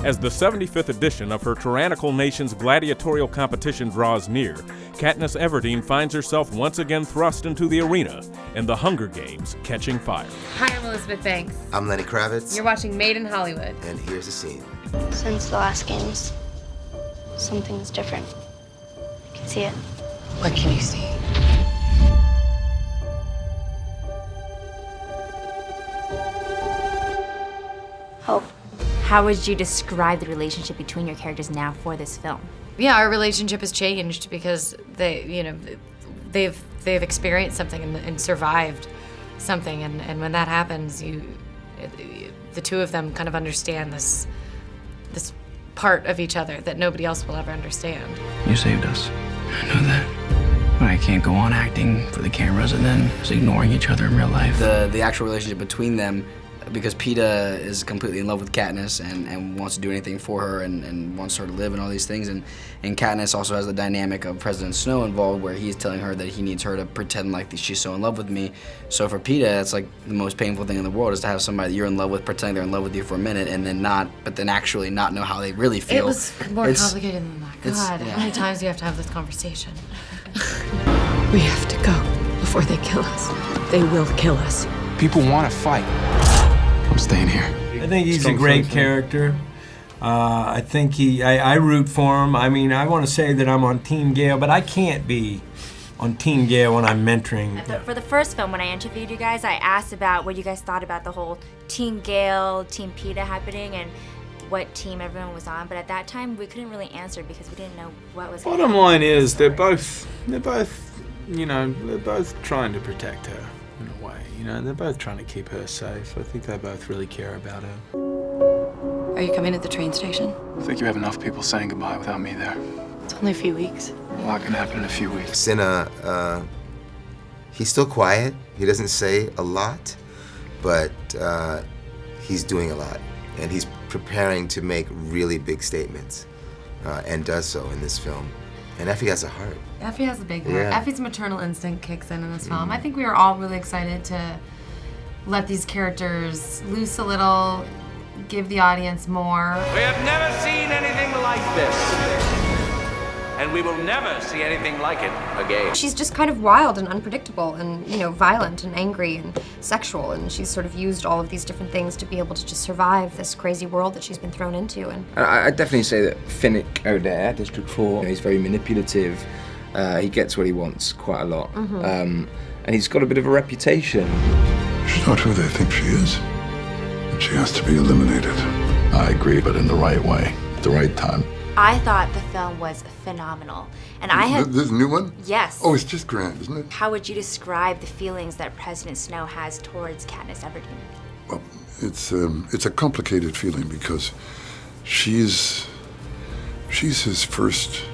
As the 75th edition of her tyrannical nation's gladiatorial competition draws near, Katniss Everdeen finds herself once again thrust into the arena in the Hunger Games Catching Fire. Hi, I'm Elizabeth Banks. I'm Lenny Kravitz. You're watching Made in Hollywood. And here's the scene. Since the last games, something's different. I can see it. What can you see? Hope. How would you describe the relationship between your characters now for this film? Yeah, our relationship has changed because they've experienced something and survived something, and when that happens, the two of them kind of understand this part of each other that nobody else will ever understand. You saved us. I know that. But I can't go on acting for the cameras and then just ignoring each other in real life. The actual relationship between them, because Peeta is completely in love with Katniss and wants to do anything for her and wants her to live and all these things, and Katniss also has the dynamic of President Snow involved, where he's telling her that he needs her to pretend like she's so in love with me. So for Peeta, it's like the most painful thing in the world is to have somebody that you're in love with pretending they're in love with you for a minute and then actually not know how they really feel. It was more complicated than that. God, how many times do you have to have this conversation? We have to go before they kill us. They will kill us. People want to fight. I'm staying here. I think he's a great character. I think I root for him. I mean, I want to say that I'm on Team Gale, but I can't be on Team Gale when I'm mentoring. For the first film, when I interviewed you guys, I asked about what you guys thought about the whole Team Gale, Team Peeta happening, and what team everyone was on. But at that time, we couldn't really answer because we didn't know what was happening. Bottom line is, they're both trying to protect her in a way. They're both trying to keep her safe. I think they both really care about her. Are you coming at the train station? I think you have enough people saying goodbye without me there. It's only a few weeks. A lot can happen in a few weeks. Cinna, he's still quiet. He doesn't say a lot, but he's doing a lot. And he's preparing to make really big statements, and does so in this film. And Effie has a heart. Effie has a big heart. Yeah. Effie's maternal instinct kicks in this film. I think we were all really excited to let these characters loose a little, give the audience more. We have never seen anything like this. And we will never see anything like it again. She's just kind of wild and unpredictable and, violent and angry and sexual, and she's sort of used all of these different things to be able to just survive this crazy world that she's been thrown into. And I'd definitely say that Finnick O'Dare, District 4, he's very manipulative. He gets what he wants quite a lot. And he's got a bit of a reputation. She's not who they think she is, and she has to be eliminated. I agree, but in the right way, at the right time. I thought the film was phenomenal, and I had... This new one? Yes. Oh, it's just grand, isn't it? How would you describe the feelings that President Snow has towards Katniss Everdeen? Well, it's a complicated feeling because she's his first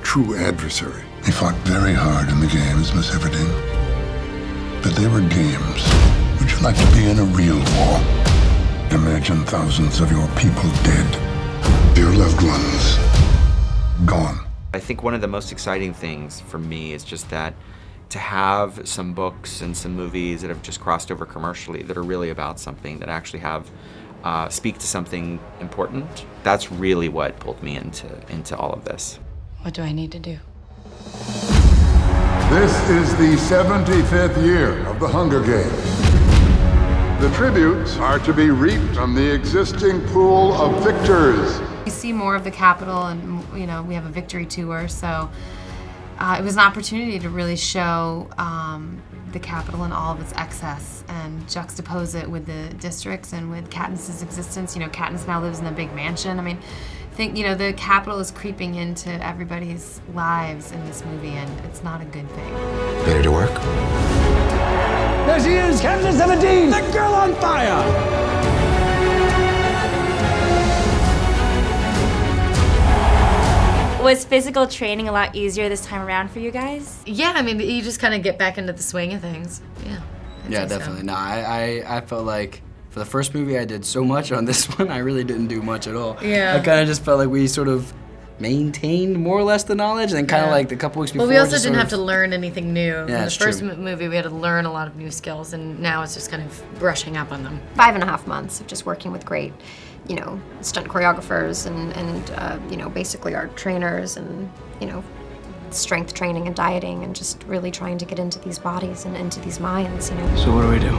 true adversary. He fought very hard in the games, Miss Everdeen. But they were games. Would you like to be in a real war? Imagine thousands of your people dead. Your loved ones gone. I think one of the most exciting things for me is just that to have some books and some movies that have just crossed over commercially that are really about something, that actually have speak to something important. That's really what pulled me into all of this. What do I need to do? This is the 75th year of the Hunger Games. The tributes are to be reaped from the existing pool of victors. We see more of the Capitol, and we have a victory tour, so it was an opportunity to really show the Capitol and all of its excess and juxtapose it with the districts and with Katniss's existence. Katniss now lives in a big mansion. I mean, the Capitol is creeping into everybody's lives in this movie, and it's not a good thing. Ready to work? There she is, Katniss Everdeen, the girl on fire! Was physical training a lot easier this time around for you guys? Yeah, I mean, you just kind of get back into the swing of things. Yeah. Yeah, definitely. So. No, I felt like for the first movie I did so much. On this one, I really didn't do much at all. Yeah. I kind of just felt like we sort of maintained more or less the knowledge, and then kind of like the couple weeks before. Well, we also didn't have to learn anything new. Yeah, in the first movie, we had to learn a lot of new skills, and now it's just kind of brushing up on them. 5.5 months of just working with great you know, stunt choreographers and you know, basically our trainers and, you know, strength training and dieting and just really trying to get into these bodies and into these minds, you know. So what do we do?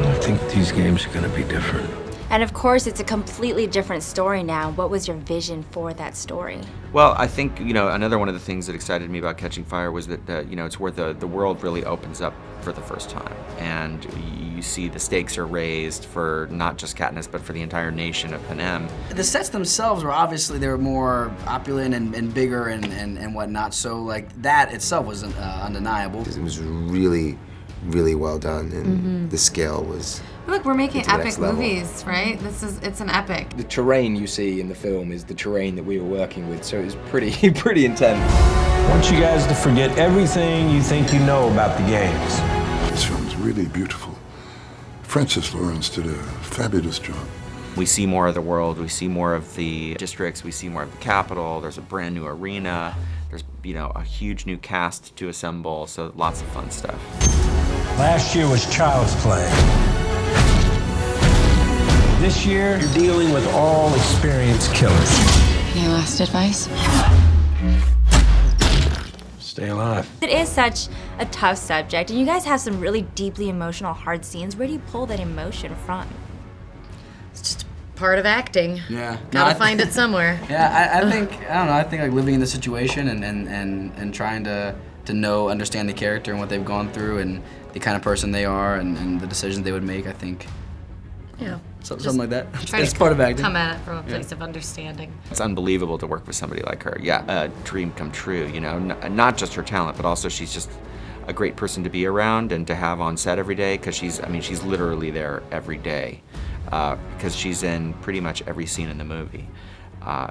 I think these games are going to be different. And of course, it's a completely different story now. What was your vision for that story? Well, I think, you know, another one of the things that excited me about Catching Fire was that, you know, it's where the world really opens up for the first time. And you see the stakes are raised for not just Katniss, but for the entire nation of Panem. The sets themselves were obviously, they were more opulent and bigger and whatnot, so like that itself was undeniable. It was really, really well done, and the scale was... Look, we're making to the epic next level. movies, right? It's an epic. The terrain you see in the film is the terrain that we were working with, so it was pretty, pretty intense. I want you guys to forget everything you think you know about the games. This film's really beautiful. Francis Lawrence did a fabulous job. We see more of the world, we see more of the districts, we see more of the capital, there's a brand new arena, there's, you know, a huge new cast to assemble, so lots of fun stuff. Last year was child's play. This year, you're dealing with all experienced killers. Any last advice? Stay alive. It is such a tough subject, and you guys have some really deeply emotional, hard scenes. Where do you pull that emotion from? It's just part of acting. Yeah. Gotta find it somewhere. Yeah, I think, I don't know, I think like living in the situation and trying to understand the character and what they've gone through and the kind of person they are and the decisions they would make, I think. Yeah. Something like that. Try It's to part of acting. come at it from a place of understanding. It's unbelievable to work with somebody like her. Yeah, a dream come true, you know, not just her talent, but also she's just a great person to be around and to have on set every day, because she's literally there every day, because she's in pretty much every scene in the movie.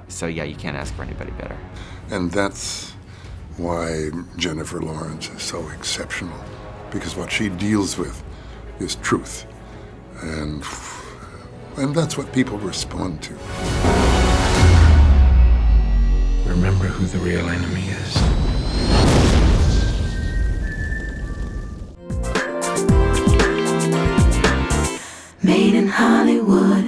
So yeah, you can't ask for anybody better. And that's why Jennifer Lawrence is so exceptional, because what she deals with is truth. And that's what people respond to. Remember who the real enemy is. Made in Hollywood.